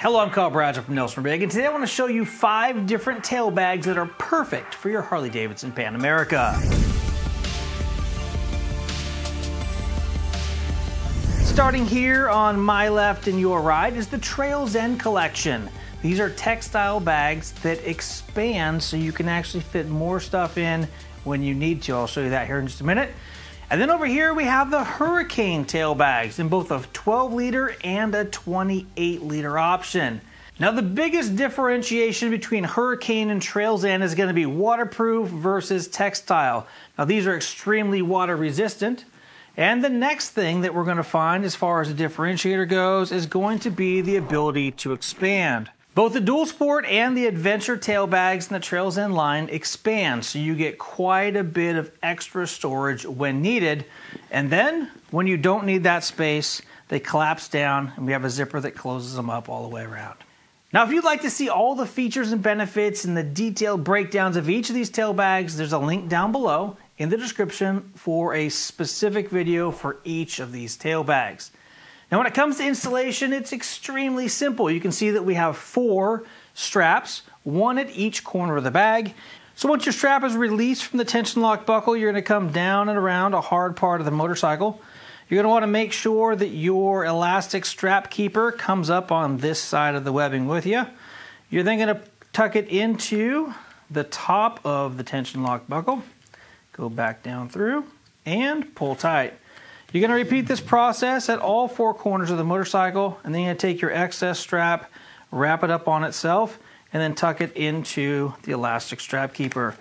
Hello, I'm Kyle Bradford from Nelson-Rigg, and today I want to show you 5 different tail bags that are perfect for your Harley Davidson Pan America. Starting here on my left and your right is the Trails End collection. These are textile bags that expand so you can actually fit more stuff in when you need to. I'll show you that here in just a minute. And then over here we have the Hurricane tail bags in both a 12-liter and a 28-liter option. Now the biggest differentiation between Hurricane and Trails End is going to be waterproof versus textile. Now these are extremely water resistant. And the next thing that we're going to find as far as a differentiator goes is going to be the ability to expand. Both the Dual Sport and the Adventure tail bags in the Trails End line expand, so you get quite a bit of extra storage when needed. And then, when you don't need that space, they collapse down and we have a zipper that closes them up all the way around. Now, if you'd like to see all the features and benefits and the detailed breakdowns of each of these tail bags, there's a link down below in the description for a specific video for each of these tail bags. Now when it comes to installation, it's extremely simple. You can see that we have 4 straps, 1 at each corner of the bag. So once your strap is released from the tension lock buckle, you're going to come down and around a hard part of the motorcycle. You're going to want to make sure that your elastic strap keeper comes up on this side of the webbing with you. You're then going to tuck it into the top of the tension lock buckle, go back down through, and pull tight. You're going to repeat this process at all 4 corners of the motorcycle, and then you're going to take your excess strap, wrap it up on itself, and then tuck it into the elastic strap keeper.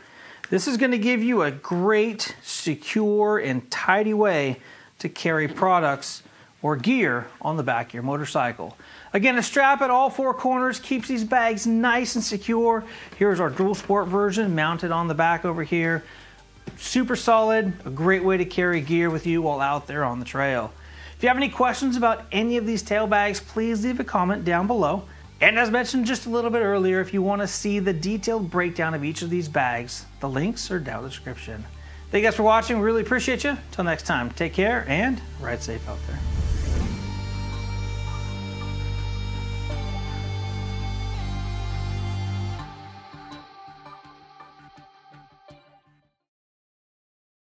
This is going to give you a great, secure, and tidy way to carry products or gear on the back of your motorcycle. Again, a strap at all 4 corners keeps these bags nice and secure. Here's our Dual Sport version mounted on the back over here. Super solid, a great way to carry gear with you while out there on the trail. If you have any questions about any of these tail bags, please leave a comment down below. And as mentioned just a little bit earlier, if you want to see the detailed breakdown of each of these bags, the links are down in the description. Thank you guys for watching. Really appreciate you. Until next time, take care and ride safe out there.